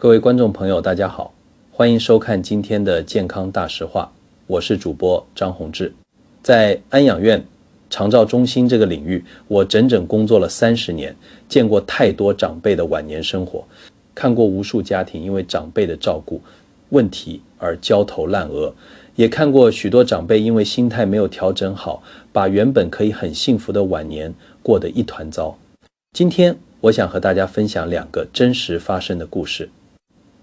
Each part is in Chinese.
各位观众朋友，大家好，欢迎收看今天的健康大实话，我是主播张宏志。在安养院、长照中心这个领域，我整整工作了30年，见过太多长辈的晚年生活，看过无数家庭因为长辈的照顾问题而焦头烂额，也看过许多长辈因为心态没有调整好，把原本可以很幸福的晚年过得一团糟。今天我想和大家分享2个真实发生的故事。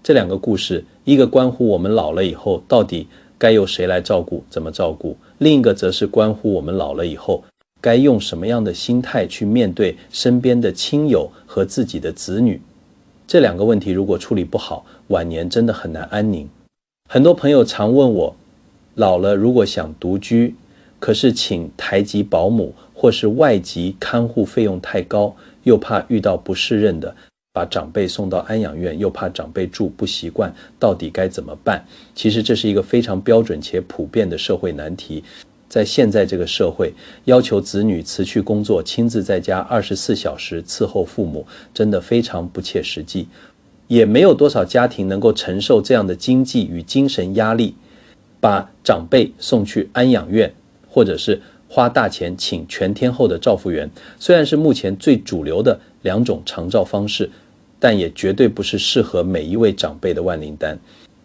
这2个故事，一个关乎我们老了以后到底该由谁来照顾，怎么照顾；另一个则是关乎我们老了以后该用什么样的心态去面对身边的亲友和自己的子女。这2个问题如果处理不好，晚年真的很难安宁。很多朋友常问我，老了如果想独居，可是请台籍保姆或是外籍看护费用太高，又怕遇到不适任的，把长辈送到安养院，又怕长辈住不习惯，到底该怎么办？其实这是一个非常标准且普遍的社会难题。在现在这个社会，要求子女辞去工作，亲自在家24小时伺候父母，真的非常不切实际。也没有多少家庭能够承受这样的经济与精神压力，把长辈送去安养院，或者是花大钱请全天候的照护员。虽然是目前最主流的2种长照方式，但也绝对不是适合每一位长辈的万灵丹。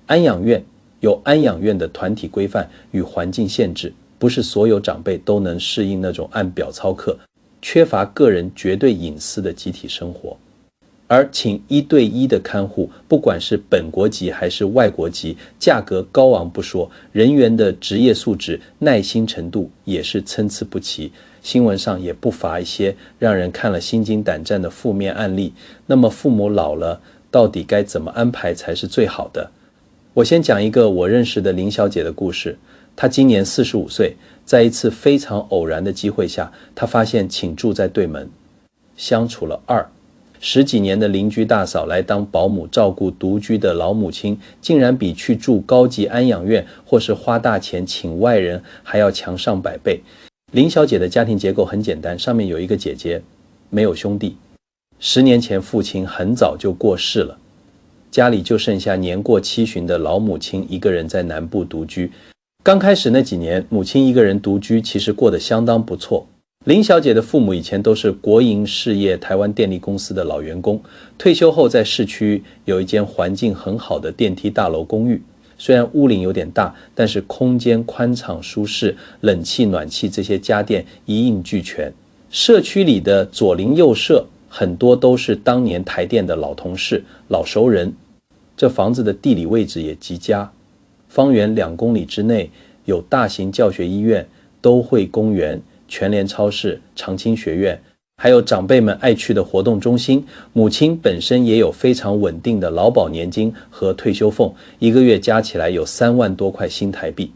安养院有安养院的团体规范与环境限制，不是所有长辈都能适应那种按表操课、缺乏个人绝对隐私的集体生活。而请1对1的看护，不管是本国籍还是外国籍，价格高昂不说，人员的职业素质、耐心程度也是参差不齐。新闻上也不乏一些让人看了心惊胆战的负面案例。那么父母老了，到底该怎么安排才是最好的？我先讲一个我认识的林小姐的故事。她今年45岁，在一次非常偶然的机会下，她发现请住在对门，相处了10几年的邻居大嫂来当保姆照顾独居的老母亲，竟然比去住高级安养院或是花大钱请外人还要强上百倍。林小姐的家庭结构很简单，上面有一个姐姐，没有兄弟。10年前父亲很早就过世了，家里就剩下年过70的老母亲一个人在南部独居。刚开始那几年，母亲一个人独居，其实过得相当不错。林小姐的父母以前都是国营事业台湾电力公司的老员工，退休后在市区有一间环境很好的电梯大楼公寓。虽然屋龄有点大，但是空间宽敞舒适，冷气暖气这些家电一应俱全。社区里的左邻右舍很多都是当年台电的老同事、老熟人。这房子的地理位置也极佳，方圆2公里之内有大型教学医院、都会公园、全联超市、长青学院，还有长辈们爱去的活动中心。母亲本身也有非常稳定的劳保年金和退休俸，一个月加起来有3万多块新台币。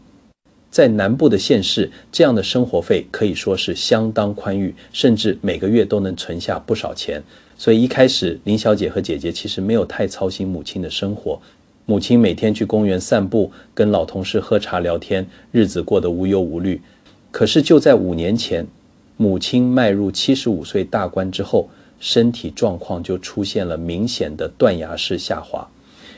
在南部的县市，这样的生活费可以说是相当宽裕，甚至每个月都能存下不少钱。所以一开始林小姐和姐姐其实没有太操心母亲的生活。母亲每天去公园散步，跟老同事喝茶聊天，日子过得无忧无虑。可是就在5年前，母亲迈入75岁大关之后，身体状况就出现了明显的断崖式下滑。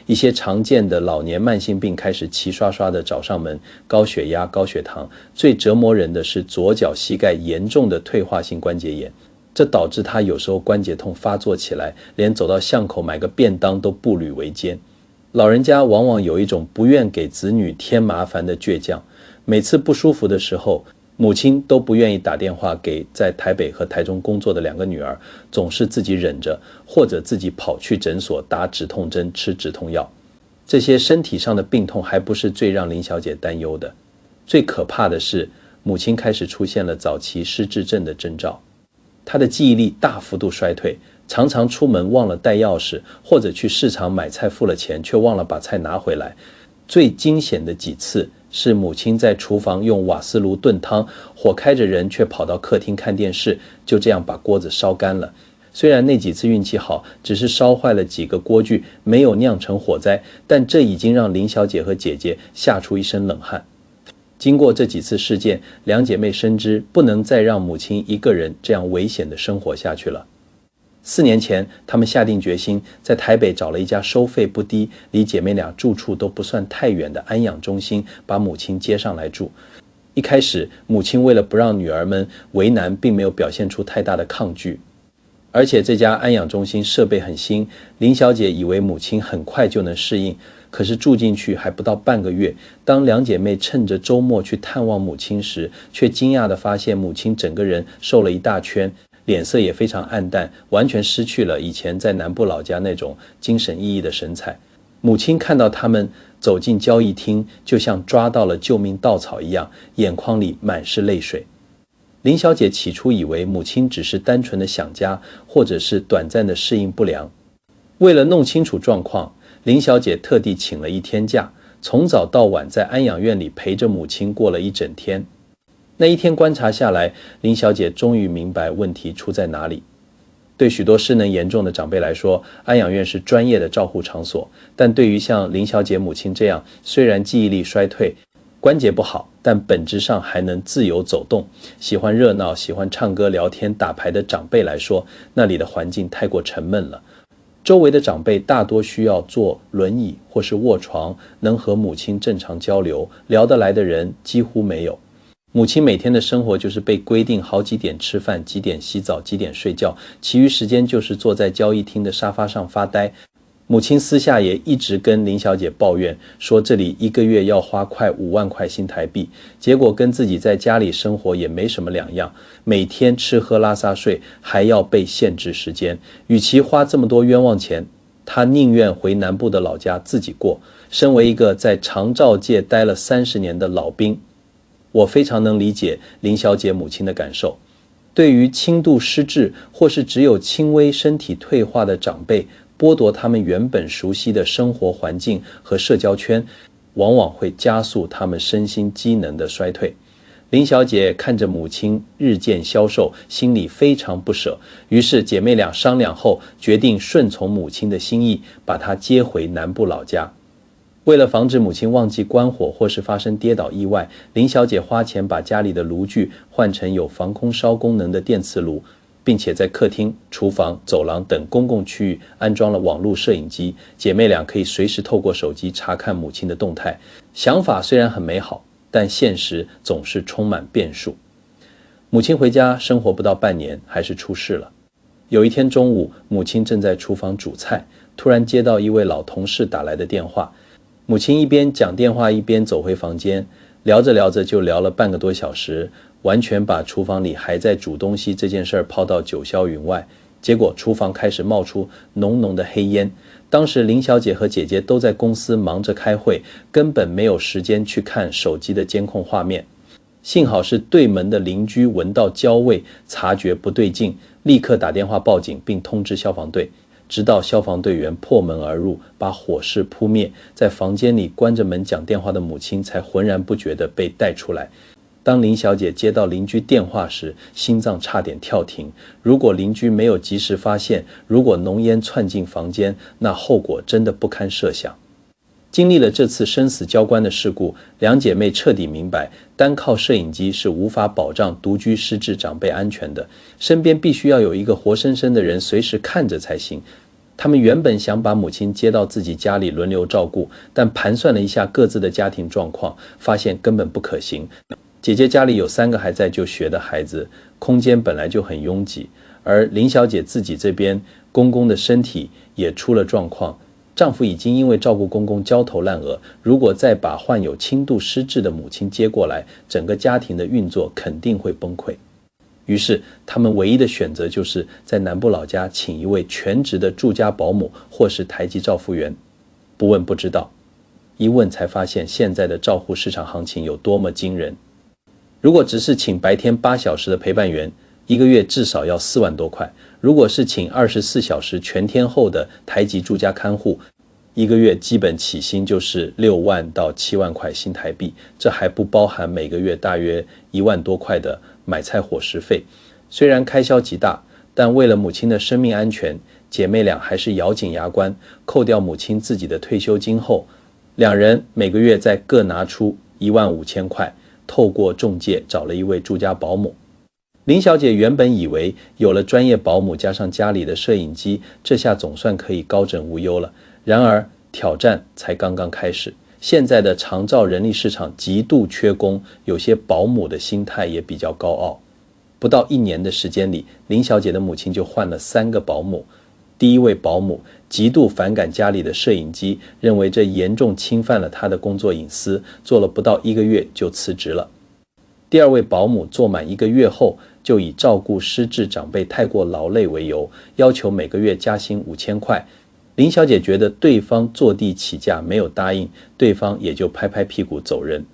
一些常见的老年慢性病开始齐刷刷的找上门，高血压、高血糖，最折磨人的是左脚膝盖严重的退化性关节炎。这导致他有时候关节痛发作起来，连走到巷口买个便当都步履维艰。老人家往往有一种不愿给子女添麻烦的倔强，每次不舒服的时候，母亲都不愿意打电话给在台北和台中工作的2个女儿，总是自己忍着，或者自己跑去诊所打止痛针、吃止痛药。这些身体上的病痛还不是最让林小姐担忧的，最可怕的是母亲开始出现了早期失智症的征兆。她的记忆力大幅度衰退，常常出门忘了带钥匙，或者去市场买菜付了钱却忘了把菜拿回来。最惊险的几次是母亲在厨房用瓦斯炉炖汤，火开着人却跑到客厅看电视，就这样把锅子烧干了。虽然那几次运气好，只是烧坏了几个锅具，没有酿成火灾，但这已经让林小姐和姐姐吓出一身冷汗。经过这几次事件，2姐妹深知不能再让母亲一个人这样危险的生活下去了。4年前，他们下定决心，在台北找了一家收费不低、离姐妹俩住处都不算太远的安养中心，把母亲接上来住。一开始，母亲为了不让女儿们为难，并没有表现出太大的抗拒。而且这家安养中心设备很新，林小姐以为母亲很快就能适应，可是住进去还不到半个月，当两姐妹趁着周末去探望母亲时，却惊讶地发现母亲整个人瘦了一大圈，脸色也非常暗淡，完全失去了以前在南部老家那种精神奕奕的神采。母亲看到他们走进交易厅，就像抓到了救命稻草一样，眼眶里满是泪水。林小姐起初以为母亲只是单纯的想家，或者是短暂的适应不良。为了弄清楚状况，林小姐特地请了1天假，从早到晚在安养院里陪着母亲过了一整天。那一天观察下来，林小姐终于明白问题出在哪里。对许多失能严重的长辈来说，安养院是专业的照护场所，但对于像林小姐母亲这样，虽然记忆力衰退，关节不好，但本质上还能自由走动，喜欢热闹，喜欢唱歌、聊天、打牌的长辈来说，那里的环境太过沉闷了。周围的长辈大多需要坐轮椅或是卧床，能和母亲正常交流，聊得来的人几乎没有。母亲每天的生活就是被规定好几点吃饭、几点洗澡、几点睡觉，其余时间就是坐在交易厅的沙发上发呆。母亲私下也一直跟林小姐抱怨，说这里1个月要花快5万块新台币，结果跟自己在家里生活也没什么两样，每天吃喝拉撒睡，还要被限制时间。与其花这么多冤枉钱，她宁愿回南部的老家自己过。身为一个在长照界待了30年的老兵，我非常能理解林小姐母亲的感受。对于轻度失智或是只有轻微身体退化的长辈，剥夺他们原本熟悉的生活环境和社交圈，往往会加速他们身心机能的衰退。林小姐看着母亲日渐消瘦，心里非常不舍，于是姐妹俩商量后，决定顺从母亲的心意，把她接回南部老家。为了防止母亲忘记关火或是发生跌倒意外，林小姐花钱把家里的炉具换成有防空烧功能的电磁炉，并且在客厅、厨房、走廊等公共区域安装了网络摄影机，姐妹俩可以随时透过手机查看母亲的动态。想法虽然很美好，但现实总是充满变数。母亲回家生活不到半年，还是出事了。有一天中午，母亲正在厨房煮菜，突然接到一位老同事打来的电话。母亲一边讲电话一边走回房间，聊着聊着就聊了半个多小时，完全把厨房里还在煮东西这件事抛到九霄云外。结果厨房开始冒出浓浓的黑烟。当时林小姐和姐姐都在公司忙着开会，根本没有时间去看手机的监控画面。幸好是对门的邻居闻到焦味，察觉不对劲，立刻打电话报警并通知消防队。直到消防队员破门而入，把火势扑灭，在房间里关着门讲电话的母亲才浑然不觉地被带出来。当林小姐接到邻居电话时，心脏差点跳停。如果邻居没有及时发现，如果浓烟窜进房间，那后果真的不堪设想。经历了这次生死交关的事故，两姐妹彻底明白，单靠摄影机是无法保障独居失智长辈安全的，身边必须要有一个活生生的人随时看着才行。他们原本想把母亲接到自己家里轮流照顾，但盘算了一下各自的家庭状况，发现根本不可行。姐姐家里有3个还在就学的孩子，空间本来就很拥挤，而林小姐自己这边公公的身体也出了状况，丈夫已经因为照顾公公焦头烂额，如果再把患有轻度失智的母亲接过来，整个家庭的运作肯定会崩溃。于是他们唯一的选择就是在南部老家请一位全职的住家保姆或是台籍照护员。不问不知道，一问才发现现在的照护市场行情有多么惊人。如果只是请白天8小时的陪伴员，1个月至少要4万多块。如果是请24小时全天候的台籍住家看护，1个月基本起薪就是6万到7万块新台币，这还不包含每个月大约1万多块的买菜伙食费。虽然开销极大，但为了母亲的生命安全，姐妹俩还是咬紧牙关，扣掉母亲自己的退休金后，两人每个月再各拿出1万5千块，透过中介找了一位住家保姆。林小姐原本以为有了专业保姆加上家里的摄影机，这下总算可以高枕无忧了。然而挑战才刚刚开始。现在的长照人力市场极度缺工，有些保姆的心态也比较高傲。不到1年的时间里，林小姐的母亲就换了3个保姆。第一位保姆极度反感家里的摄影机，认为这严重侵犯了她的工作隐私，做了不到1个月就辞职了。第二位保姆做满1个月后，就以照顾失智长辈太过劳累为由，要求每个月加薪5000块。林小姐觉得对方坐地起价，没有答应，对方也就拍拍屁股走人。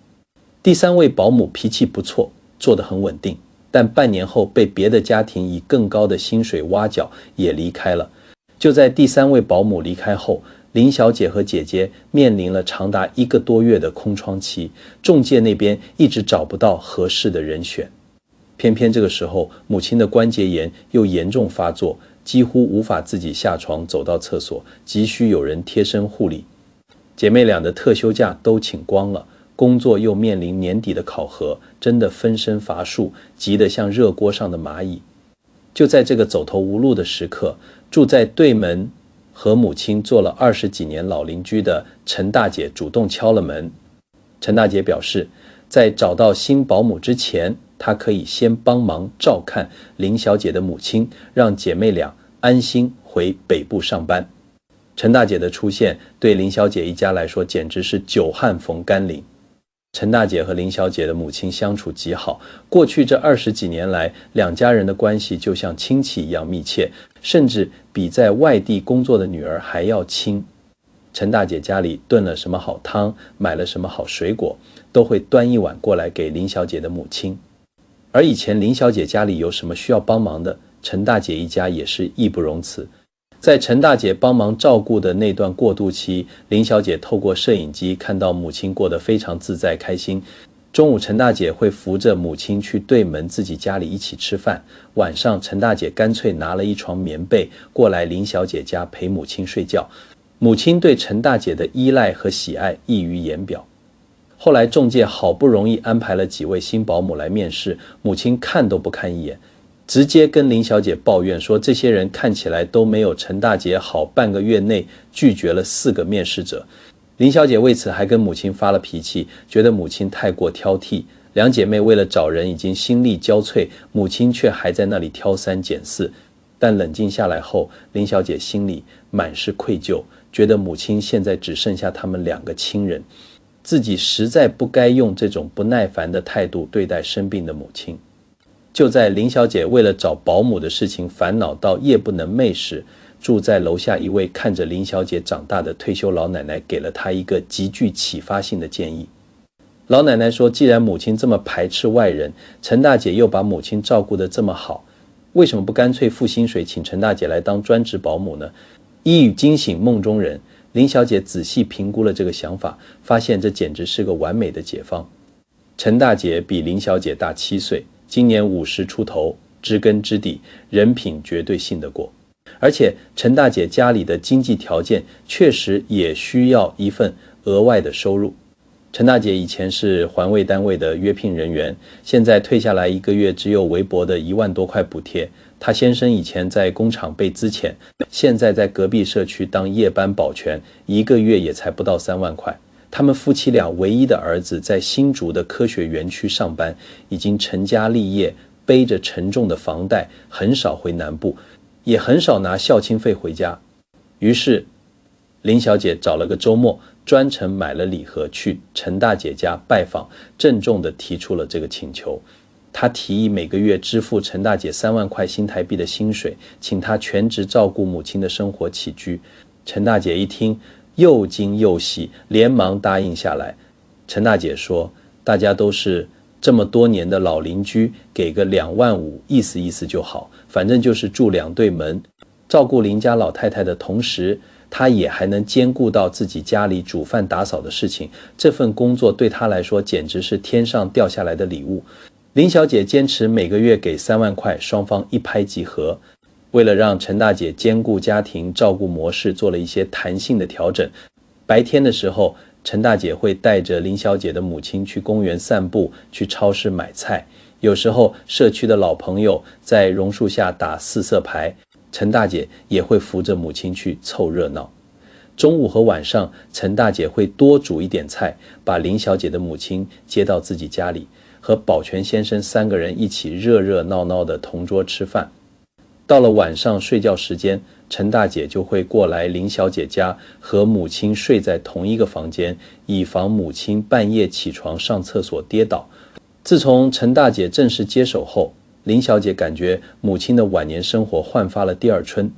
第3位保姆脾气不错，做得很稳定，但半年后被别的家庭以更高的薪水挖角，也离开了。就在第3位保姆离开后，林小姐和姐姐面临了长达1个多月的空窗期，中介那边一直找不到合适的人选。偏偏这个时候，母亲的关节炎又严重发作，几乎无法自己下床走到厕所，急需有人贴身护理。姐妹俩的特休假都请光了，工作又面临年底的考核，真的分身乏术，急得像热锅上的蚂蚁。就在这个走投无路的时刻，住在对门和母亲做了20几年老邻居的陈大姐主动敲了门。陈大姐表示，在找到新保姆之前，她可以先帮忙照看林小姐的母亲，让姐妹俩安心回北部上班。陈大姐的出现对林小姐一家来说简直是久旱逢甘霖。陈大姐和林小姐的母亲相处极好，过去这20几年来，两家人的关系就像亲戚一样密切，甚至比在外地工作的女儿还要亲。陈大姐家里炖了什么好汤，买了什么好水果，都会端一碗过来给林小姐的母亲。而以前林小姐家里有什么需要帮忙的，陈大姐一家也是义不容辞。在陈大姐帮忙照顾的那段过渡期，林小姐透过摄影机看到母亲过得非常自在开心。中午陈大姐会扶着母亲去对门自己家里一起吃饭，晚上陈大姐干脆拿了一床棉被过来林小姐家陪母亲睡觉。母亲对陈大姐的依赖和喜爱溢于言表。后来中介好不容易安排了几位新保姆来面试，母亲看都不看一眼，直接跟林小姐抱怨说，这些人看起来都没有陈大姐好，半个月内拒绝了4个面试者。林小姐为此还跟母亲发了脾气，觉得母亲太过挑剔。两姐妹为了找人已经心力交瘁，母亲却还在那里挑3拣4。但冷静下来后，林小姐心里满是愧疚，觉得母亲现在只剩下他们2个亲人，自己实在不该用这种不耐烦的态度对待生病的母亲。就在林小姐为了找保姆的事情烦恼到夜不能寐时，住在楼下一位看着林小姐长大的退休老奶奶给了她一个极具启发性的建议。老奶奶说，既然母亲这么排斥外人，陈大姐又把母亲照顾得这么好，为什么不干脆付薪水请陈大姐来当专职保姆呢？一语惊醒梦中人，林小姐仔细评估了这个想法，发现这简直是个完美的解方。陈大姐比林小姐大7岁，今年50出头，知根知底，人品绝对信得过。而且陈大姐家里的经济条件确实也需要一份额外的收入。陈大姐以前是环卫单位的约聘人员，现在退下来1个月只有微薄的1万多块补贴。她先生以前在工厂被资遣，现在在隔壁社区当夜班保全，1个月也才不到3万块。他们夫妻俩唯一的儿子在新竹的科学园区上班，已经成家立业，背着沉重的房贷，很少回南部，也很少拿孝亲费回家。于是林小姐找了个周末，专程买了礼盒去陈大姐家拜访，郑重地提出了这个请求。她提议每个月支付陈大姐3万块新台币的薪水，请她全职照顾母亲的生活起居。陈大姐一听，又惊又喜，连忙答应下来。陈大姐说，大家都是这么多年的老邻居，给个2万5，意思意思就好，反正就是住2对门，照顾邻家老太太的同时，她也还能兼顾到自己家里煮饭打扫的事情，这份工作对她来说简直是天上掉下来的礼物。林小姐坚持每个月给3万块，双方一拍即合。为了让陈大姐兼顾家庭照顾模式做了一些弹性的调整，白天的时候，陈大姐会带着林小姐的母亲去公园散步，去超市买菜，有时候社区的老朋友在榕树下打四色牌，陈大姐也会扶着母亲去凑热闹。中午和晚上，陈大姐会多煮一点菜，把林小姐的母亲接到自己家里，和保全先生3个人一起热热闹闹的同桌吃饭。到了晚上睡觉时间，陈大姐就会过来林小姐家和母亲睡在同一个房间，以防母亲半夜起床上厕所跌倒。自从陈大姐正式接手后，林小姐感觉母亲的晚年生活焕发了第二春。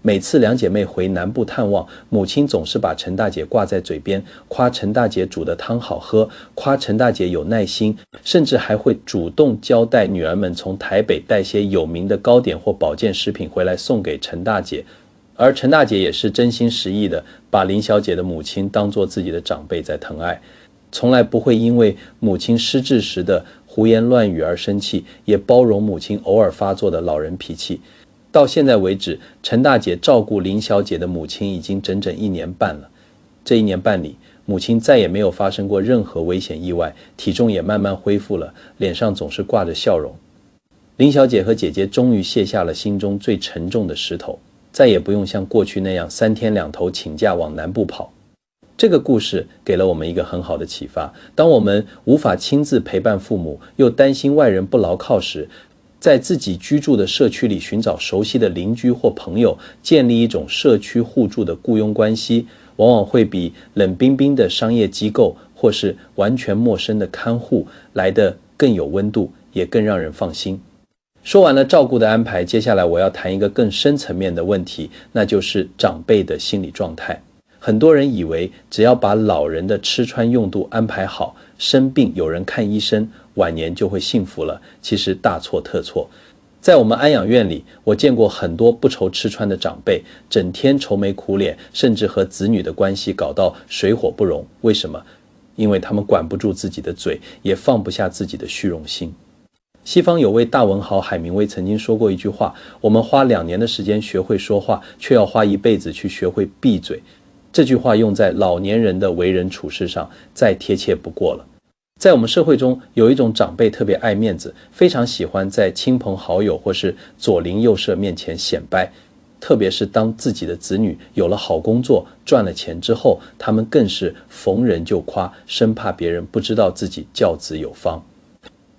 每次2姐妹回南部探望，母亲总是把陈大姐挂在嘴边，夸陈大姐煮的汤好喝，夸陈大姐有耐心，甚至还会主动交代女儿们从台北带些有名的糕点或保健食品回来送给陈大姐。而陈大姐也是真心实意的把林小姐的母亲当作自己的长辈在疼爱，从来不会因为母亲失智时的胡言乱语而生气，也包容母亲偶尔发作的老人脾气。到现在为止，陈大姐照顾林小姐的母亲已经整整1年半了。这1年半里，母亲再也没有发生过任何危险意外，体重也慢慢恢复了，脸上总是挂着笑容。林小姐和姐姐终于卸下了心中最沉重的石头，再也不用像过去那样3天2头请假往南部跑。这个故事给了我们一个很好的启发，当我们无法亲自陪伴父母，又担心外人不牢靠时，在自己居住的社区里寻找熟悉的邻居或朋友，建立一种社区互助的雇佣关系，往往会比冷冰冰的商业机构或是完全陌生的看护来得更有温度，也更让人放心。说完了照顾的安排，接下来我要谈一个更深层面的问题，那就是长辈的心理状态。很多人以为只要把老人的吃穿用度安排好，生病有人看医生，晚年就会幸福了，其实大错特错。在我们安养院里，我见过很多不愁吃穿的长辈，整天愁眉苦脸，甚至和子女的关系搞到水火不容。为什么？因为他们管不住自己的嘴，也放不下自己的虚荣心。西方有位大文豪海明威曾经说过一句话，我们花2年的时间学会说话，却要花1辈子去学会闭嘴。这句话用在老年人的为人处事上，再贴切不过了。在我们社会中，有一种长辈特别爱面子，非常喜欢在亲朋好友或是左邻右舍面前显摆，特别是当自己的子女有了好工作，赚了钱之后，他们更是逢人就夸，生怕别人不知道自己教子有方。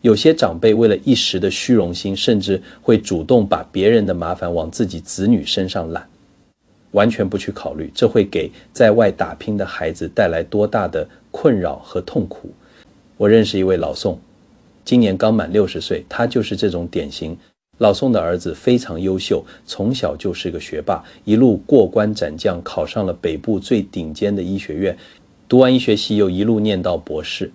有些长辈为了一时的虚荣心，甚至会主动把别人的麻烦往自己子女身上揽，完全不去考虑这会给在外打拼的孩子带来多大的困扰和痛苦。我认识一位老宋，今年刚满60岁，他就是这种典型。老宋的儿子非常优秀，从小就是个学霸，一路过关斩将，考上了北部最顶尖的医学院，读完医学系又一路念到博士。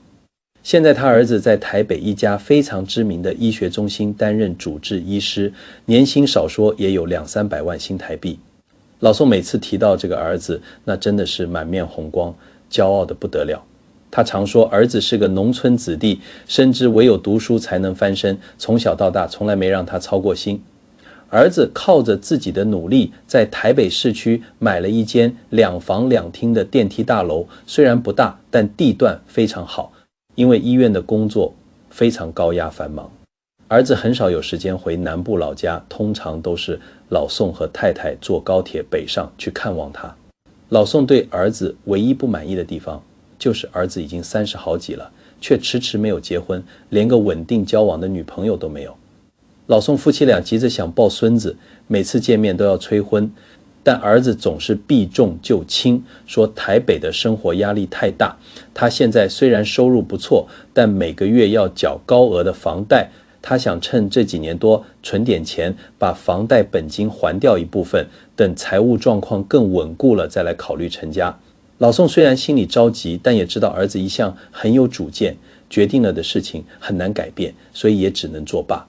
现在他儿子在台北一家非常知名的医学中心担任主治医师，年薪少说也有200-300万新台币。老宋每次提到这个儿子，那真的是满面红光，骄傲得不得了。他常说儿子是个农村子弟，深知唯有读书才能翻身，从小到大从来没让他操过心。儿子靠着自己的努力，在台北市区买了一间2房2厅的电梯大楼，虽然不大，但地段非常好，因为医院的工作非常高压繁忙。儿子很少有时间回南部老家，通常都是老宋和太太坐高铁北上去看望他。老宋对儿子唯一不满意的地方，就是儿子已经30好几了，却迟迟没有结婚，连个稳定交往的女朋友都没有。老宋夫妻俩急着想抱孙子，每次见面都要催婚，但儿子总是避重就轻，说台北的生活压力太大，他现在虽然收入不错，但每个月要缴高额的房贷，他想趁这几年多存点钱，把房贷本金还掉一部分，等财务状况更稳固了再来考虑成家。老宋虽然心里着急，但也知道儿子一向很有主见，决定了的事情很难改变，所以也只能作罢。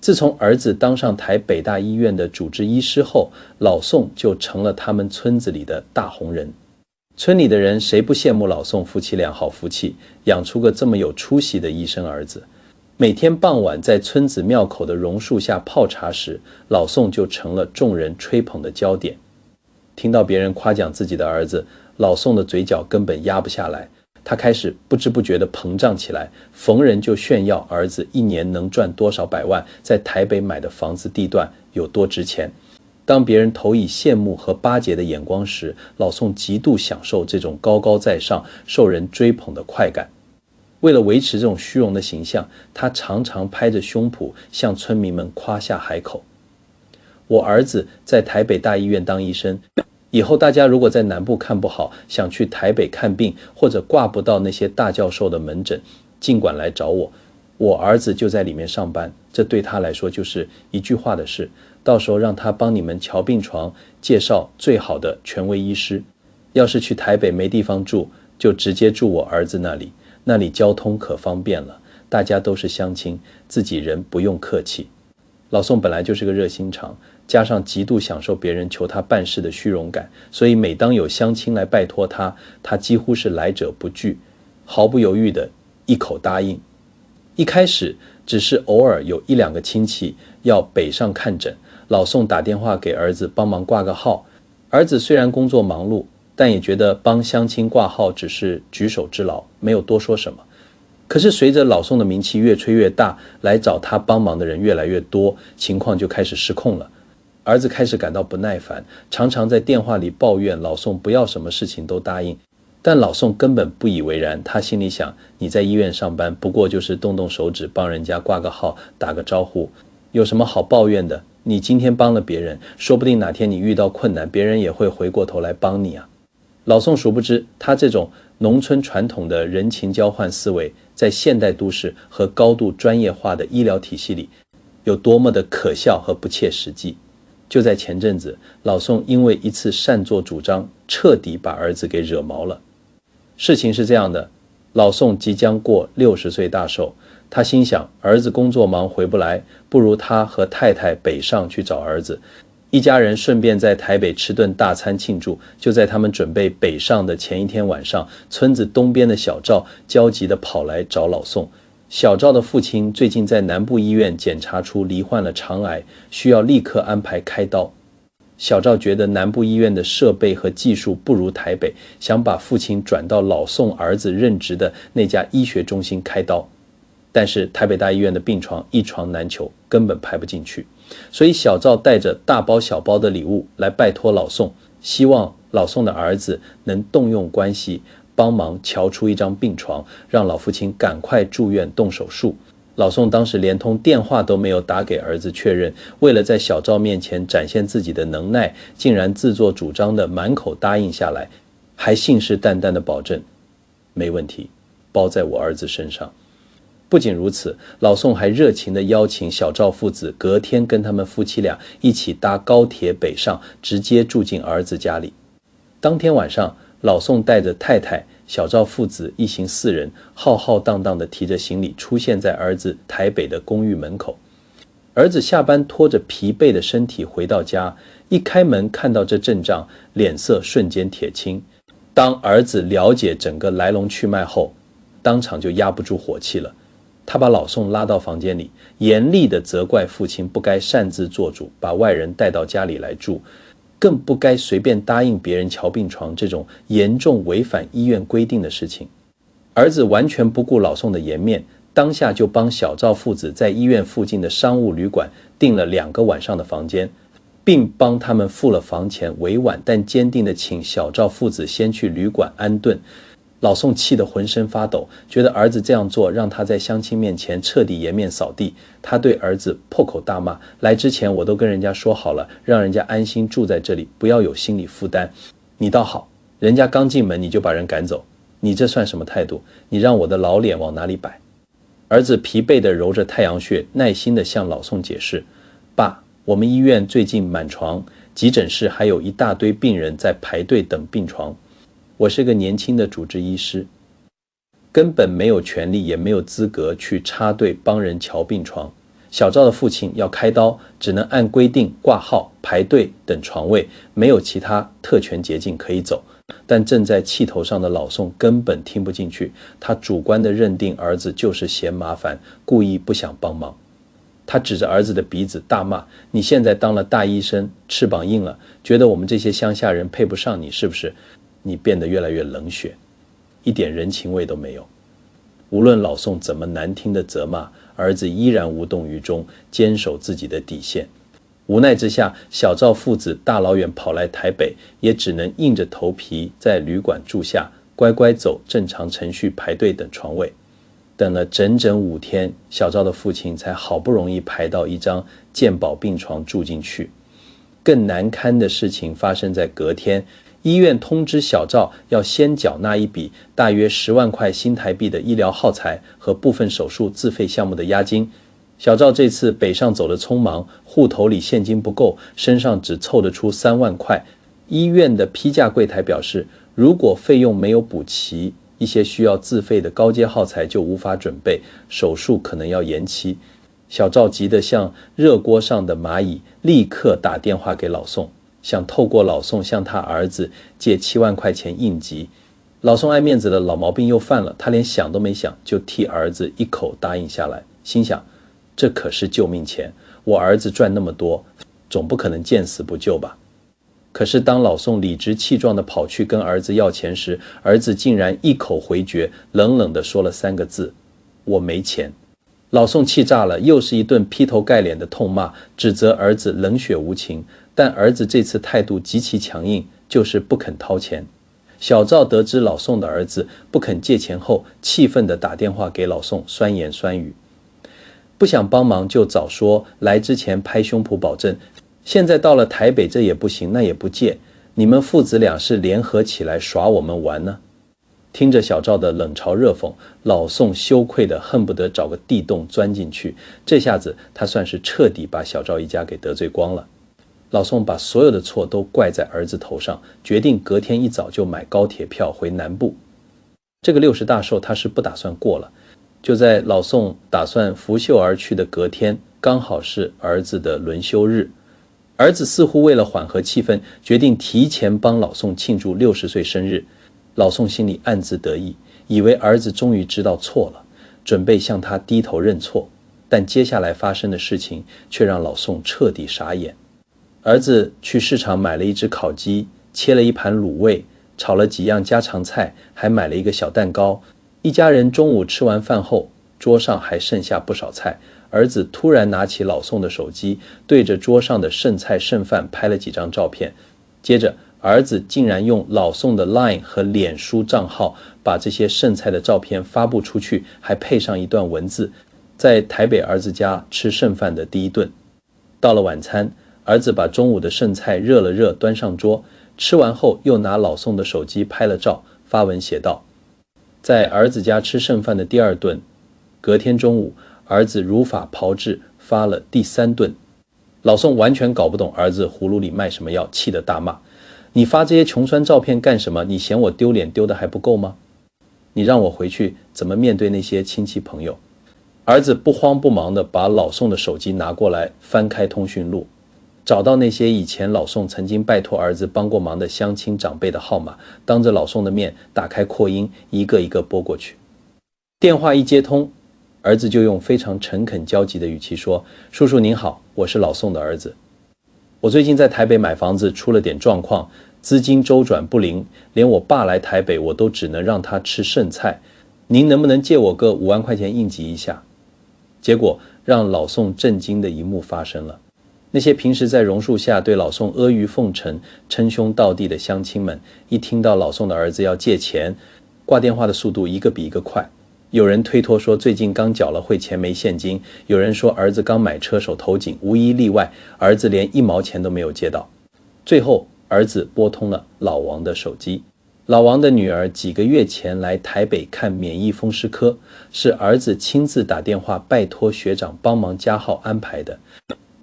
自从儿子当上台北大医院的主治医师后，老宋就成了他们村子里的大红人。村里的人谁不羡慕老宋夫妻俩好福气，养出个这么有出息的医生儿子。每天傍晚在村子庙口的榕树下泡茶时，老宋就成了众人吹捧的焦点。听到别人夸奖自己的儿子，老宋的嘴角根本压不下来，他开始不知不觉地膨胀起来，逢人就炫耀儿子一年能赚多少百万，在台北买的房子地段有多值钱。当别人投以羡慕和巴结的眼光时，老宋极度享受这种高高在上、受人追捧的快感。为了维持这种虚荣的形象，他常常拍着胸脯向村民们夸下海口：我儿子在台北大医院当医生，以后大家如果在南部看不好，想去台北看病，或者挂不到那些大教授的门诊，尽管来找我，我儿子就在里面上班。这对他来说就是一句话的事，到时候让他帮你们瞧病床，介绍最好的权威医师。要是去台北没地方住，就直接住我儿子那里，那里交通可方便了，大家都是乡亲，自己人不用客气。老宋本来就是个热心肠，加上极度享受别人求他办事的虚荣感，所以每当有乡亲来拜托他，他几乎是来者不拒，毫不犹豫的一口答应。一开始只是偶尔有一两个亲戚要北上看诊，老宋打电话给儿子帮忙挂个号。儿子虽然工作忙碌，但也觉得帮乡亲挂号只是举手之劳，没有多说什么。可是随着老宋的名气越吹越大，来找他帮忙的人越来越多，情况就开始失控了。儿子开始感到不耐烦，常常在电话里抱怨老宋不要什么事情都答应。但老宋根本不以为然，他心里想，你在医院上班不过就是动动手指帮人家挂个号打个招呼，有什么好抱怨的？你今天帮了别人，说不定哪天你遇到困难，别人也会回过头来帮你啊。老宋殊不知，他这种农村传统的人情交换思维，在现代都市和高度专业化的医疗体系里有多么的可笑和不切实际。就在前阵子，老宋因为一次擅作主张，彻底把儿子给惹毛了。事情是这样的，老宋即将过60岁大寿，他心想儿子工作忙回不来，不如他和太太北上去找儿子，一家人顺便在台北吃顿大餐庆祝。就在他们准备北上的前一天晚上，村子东边的小赵焦急地跑来找老宋。小赵的父亲最近在南部医院检查出罹患了肠癌，需要立刻安排开刀。小赵觉得南部医院的设备和技术不如台北，想把父亲转到老宋儿子任职的那家医学中心开刀。但是台北大医院的病床一床难求，根本排不进去，所以小赵带着大包小包的礼物来拜托老宋，希望老宋的儿子能动用关系帮忙瞧出一张病床，让老父亲赶快住院动手术。老宋当时连通电话都没有打给儿子确认，为了在小赵面前展现自己的能耐，竟然自作主张的满口答应下来，还信誓旦旦的保证没问题，包在我儿子身上。不仅如此，老宋还热情地邀请小赵父子隔天跟他们夫妻俩一起搭高铁北上，直接住进儿子家里。当天晚上，老宋带着太太、小赵父子一行4人浩浩荡荡地提着行李出现在儿子台北的公寓门口。儿子下班拖着疲惫的身体回到家，一开门看到这阵仗，脸色瞬间铁青。当儿子了解整个来龙去脉后，当场就压不住火气了。他把老宋拉到房间里，严厉地责怪父亲不该擅自做主，把外人带到家里来住，更不该随便答应别人瞧病床这种严重违反医院规定的事情。儿子完全不顾老宋的颜面，当下就帮小赵父子在医院附近的商务旅馆订了2个晚上的房间，并帮他们付了房钱，委婉但坚定地请小赵父子先去旅馆安顿。老宋气得浑身发抖，觉得儿子这样做让他在乡亲面前彻底颜面扫地。他对儿子破口大骂，来之前我都跟人家说好了，让人家安心住在这里，不要有心理负担。你倒好，人家刚进门你就把人赶走，你这算什么态度？你让我的老脸往哪里摆？儿子疲惫地揉着太阳穴，耐心地向老宋解释，爸，我们医院最近满床，急诊室还有一大堆病人在排队等病床。我是个年轻的主治医师，根本没有权利也没有资格去插队帮人瞧病床。小赵的父亲要开刀，只能按规定挂号排队等床位，没有其他特权捷径可以走。但正在气头上的老宋根本听不进去，他主观地认定儿子就是嫌麻烦，故意不想帮忙。他指着儿子的鼻子大骂，你现在当了大医生，翅膀硬了，觉得我们这些乡下人配不上你是不是？你变得越来越冷血。一点人情味都没有。无论老宋怎么难听的责骂，儿子依然无动于衷，坚守自己的底线。无奈之下，小赵父子大老远跑来台北，也只能硬着头皮在旅馆住下，乖乖走正常程序排队等床位。等了整整5天，小赵的父亲才好不容易排到一张健保病床住进去。更难堪的事情发生在隔天，医院通知小赵要先缴纳一笔大约10万块新台币的医疗耗材和部分手术自费项目的押金。小赵这次北上走得匆忙，户头里现金不够，身上只凑得出3万块。医院的批价柜台表示，如果费用没有补齐，一些需要自费的高阶耗材就无法准备，手术可能要延期。小赵急得像热锅上的蚂蚁，立刻打电话给老宋，想透过老宋向他儿子借7万块钱应急。老宋爱面子的老毛病又犯了，他连想都没想就替儿子一口答应下来，心想这可是救命钱，我儿子赚那么多，总不可能见死不救吧。可是当老宋理直气壮地跑去跟儿子要钱时，儿子竟然一口回绝，冷冷地说了3个字：我没钱。老宋气炸了，又是一顿劈头盖脸的痛骂，指责儿子冷血无情。但儿子这次态度极其强硬，就是不肯掏钱。小赵得知老宋的儿子不肯借钱后，气愤地打电话给老宋，酸言酸语。不想帮忙就早说，来之前拍胸脯保证，现在到了台北这也不行那也不借，你们父子俩是联合起来耍我们玩呢？听着小赵的冷嘲热讽，老宋羞愧得恨不得找个地洞钻进去，这下子他算是彻底把小赵一家给得罪光了。老宋把所有的错都怪在儿子头上，决定隔天一早就买高铁票回南部。这个60大寿他是不打算过了，就在老宋打算拂袖而去的隔天，刚好是儿子的轮休日。儿子似乎为了缓和气氛，决定提前帮老宋庆祝60岁生日。老宋心里暗自得意，以为儿子终于知道错了，准备向他低头认错。但接下来发生的事情却让老宋彻底傻眼。儿子去市场买了一只烤鸡，切了一盘卤味，炒了几样家常菜，还买了一个小蛋糕。一家人中午吃完饭后，桌上还剩下不少菜。儿子突然拿起老宋的手机，对着桌上的剩菜剩饭拍了几张照片。接着儿子竟然用老宋的 LINE 和脸书账号把这些剩菜的照片发布出去，还配上一段文字：在台北儿子家吃剩饭的第一顿。到了晚餐，儿子把中午的剩菜热了热端上桌，吃完后又拿老宋的手机拍了照，发文写道：在儿子家吃剩饭的第2顿。隔天中午，儿子如法炮制发了第3顿。老宋完全搞不懂儿子葫芦里卖什么药，气得大骂：你发这些穷酸照片干什么？你嫌我丢脸丢得还不够吗？你让我回去怎么面对那些亲戚朋友？儿子不慌不忙地把老宋的手机拿过来，翻开通讯录，找到那些以前老宋曾经拜托儿子帮过忙的乡亲长辈的号码，当着老宋的面打开扩音，一个一个拨过去。电话一接通，儿子就用非常诚恳焦急的语气说：叔叔您好，我是老宋的儿子。我最近在台北买房子出了点状况，资金周转不灵，连我爸来台北我都只能让他吃剩菜，您能不能借我个5万块钱应急一下？结果让老宋震惊的一幕发生了。那些平时在榕树下对老宋阿谀奉承、称兄道弟的乡亲们，一听到老宋的儿子要借钱，挂电话的速度一个比一个快。有人推脱说最近刚缴了汇钱没现金，有人说儿子刚买车手头紧，无一例外，儿子连1毛钱都没有借到。最后儿子拨通了老王的手机。老王的女儿几个月前来台北看免疫风湿科，是儿子亲自打电话拜托学长帮忙加号安排的。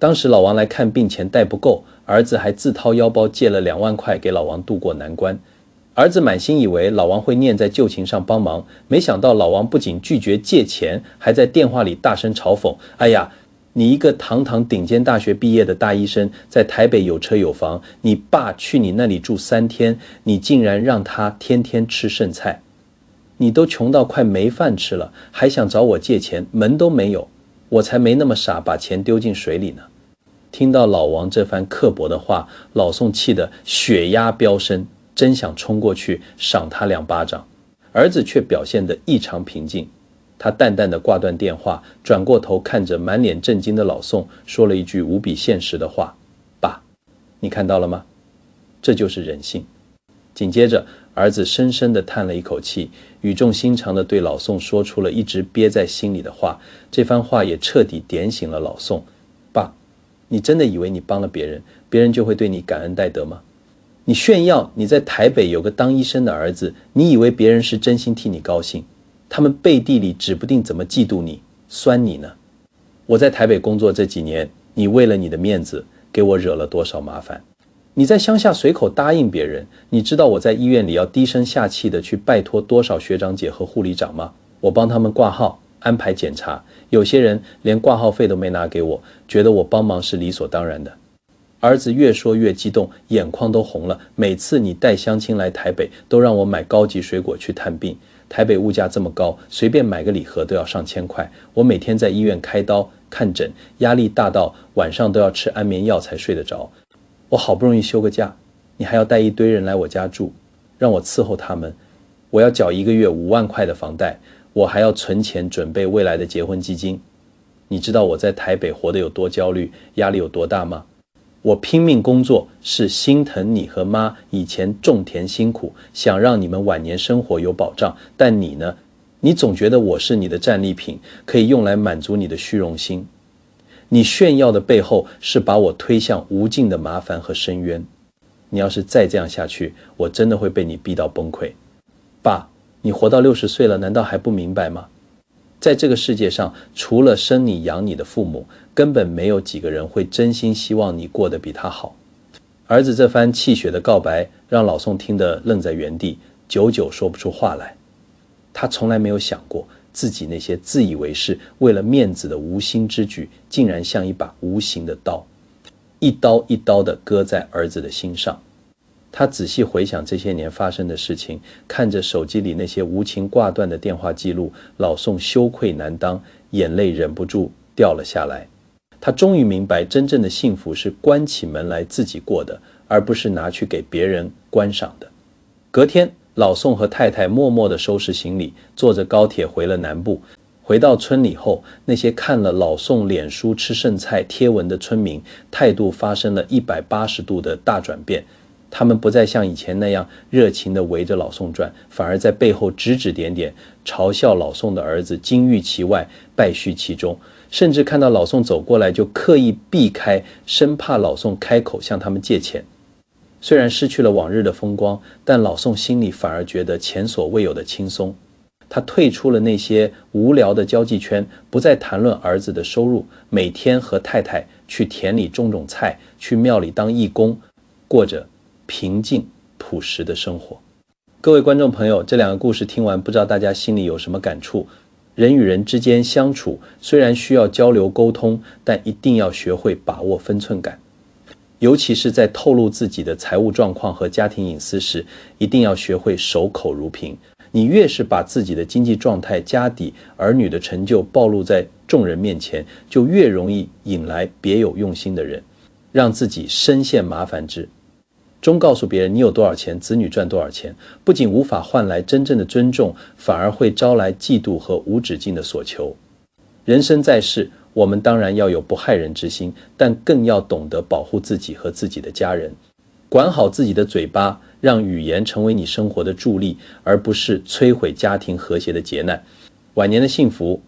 当时老王来看病钱带不够，儿子还自掏腰包借了2万块给老王渡过难关。儿子满心以为老王会念在旧情上帮忙，没想到老王不仅拒绝借钱，还在电话里大声嘲讽：哎呀，你一个堂堂顶尖大学毕业的大医生，在台北有车有房，你爸去你那里住3天，你竟然让他天天吃剩菜，你都穷到快没饭吃了，还想找我借钱，门都没有，我才没那么傻把钱丢进水里呢。听到老王这番刻薄的话，老宋气得血压飙升，真想冲过去赏他2巴掌。儿子却表现得异常平静。他淡淡地挂断电话，转过头看着满脸震惊的老宋，说了一句无比现实的话：爸，你看到了吗？这就是人性。紧接着，儿子深深地叹了一口气，语重心长地对老宋说出了一直憋在心里的话。这番话也彻底点醒了老宋。爸，你真的以为你帮了别人，别人就会对你感恩戴德吗？你炫耀你在台北有个当医生的儿子，你以为别人是真心替你高兴，他们背地里指不定怎么嫉妒你，酸你呢？我在台北工作这几年，你为了你的面子给我惹了多少麻烦？你在乡下随口答应别人，你知道我在医院里要低声下气的去拜托多少学长姐和护理长吗？我帮他们挂号，安排检查，有些人连挂号费都没拿给我，觉得我帮忙是理所当然的。儿子越说越激动，眼眶都红了。每次你带乡亲来台北，都让我买高级水果去探病。台北物价这么高，随便买个礼盒都要上千块。我每天在医院开刀看诊，压力大到晚上都要吃安眠药才睡得着。我好不容易休个假，你还要带一堆人来我家住，让我伺候他们。我要缴1个月5万块的房贷，我还要存钱准备未来的结婚基金。你知道我在台北活得有多焦虑，压力有多大吗？我拼命工作是心疼你和妈以前种田辛苦，想让你们晚年生活有保障。但你呢？你总觉得我是你的战利品，可以用来满足你的虚荣心。你炫耀的背后是把我推向无尽的麻烦和深渊。你要是再这样下去，我真的会被你逼到崩溃。爸，你活到60岁了，难道还不明白吗？在这个世界上，除了生你养你的父母，根本没有几个人会真心希望你过得比他好。儿子这番气血的告白让老宋听得愣在原地，久久说不出话来。他从来没有想过自己那些自以为是为了面子的无心之举，竟然像一把无形的刀，一刀一刀地割在儿子的心上。他仔细回想这些年发生的事情，看着手机里那些无情挂断的电话记录，老宋羞愧难当，眼泪忍不住掉了下来。他终于明白，真正的幸福是关起门来自己过的，而不是拿去给别人观赏的。隔天，老宋和太太默默地收拾行李，坐着高铁回了南部。回到村里后，那些看了老宋脸书吃剩菜贴文的村民，态度发生了180度的大转变。他们不再像以前那样热情地围着老宋转，反而在背后指指点点，嘲笑老宋的儿子金玉其外，败絮其中，甚至看到老宋走过来就刻意避开，生怕老宋开口向他们借钱。虽然失去了往日的风光，但老宋心里反而觉得前所未有的轻松。他退出了那些无聊的交际圈，不再谈论儿子的收入，每天和太太去田里种种菜，去庙里当义工，过着平静朴实的生活。各位观众朋友，这2个故事听完，不知道大家心里有什么感触？人与人之间相处，虽然需要交流沟通，但一定要学会把握分寸感。尤其是在透露自己的财务状况和家庭隐私时，一定要学会守口如瓶。你越是把自己的经济状态、家底、儿女的成就暴露在众人面前，就越容易引来别有用心的人，让自己深陷麻烦之中。告诉别人你有多少钱，子女赚多少钱，不仅无法换来真正的尊重，反而会招来嫉妒和无止境的所求。人生在世，我们当然要有不害人之心，但更要懂得保护自己和自己的家人。管好自己的嘴巴，让语言成为你生活的助力，而不是摧毁家庭和谐的劫难。晚年的幸福，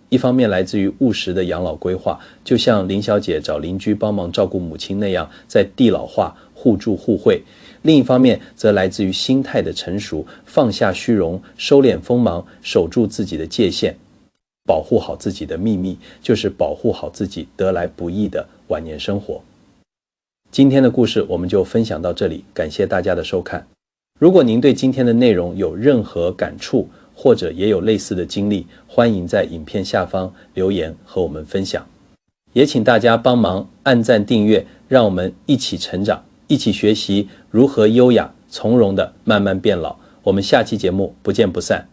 一方面来自于务实的养老规划，就像林小姐找邻居帮忙照顾母亲那样，在地老化互助互惠；另一方面则来自于心态的成熟，放下虚荣，收敛锋芒，守住自己的界限。保护好自己的秘密，就是保护好自己得来不易的晚年生活。今天的故事我们就分享到这里，感谢大家的收看。如果您对今天的内容有任何感触，或者也有类似的经历，欢迎在影片下方留言和我们分享。也请大家帮忙按赞订阅，让我们一起成长，一起学习如何优雅从容地慢慢变老。我们下期节目不见不散。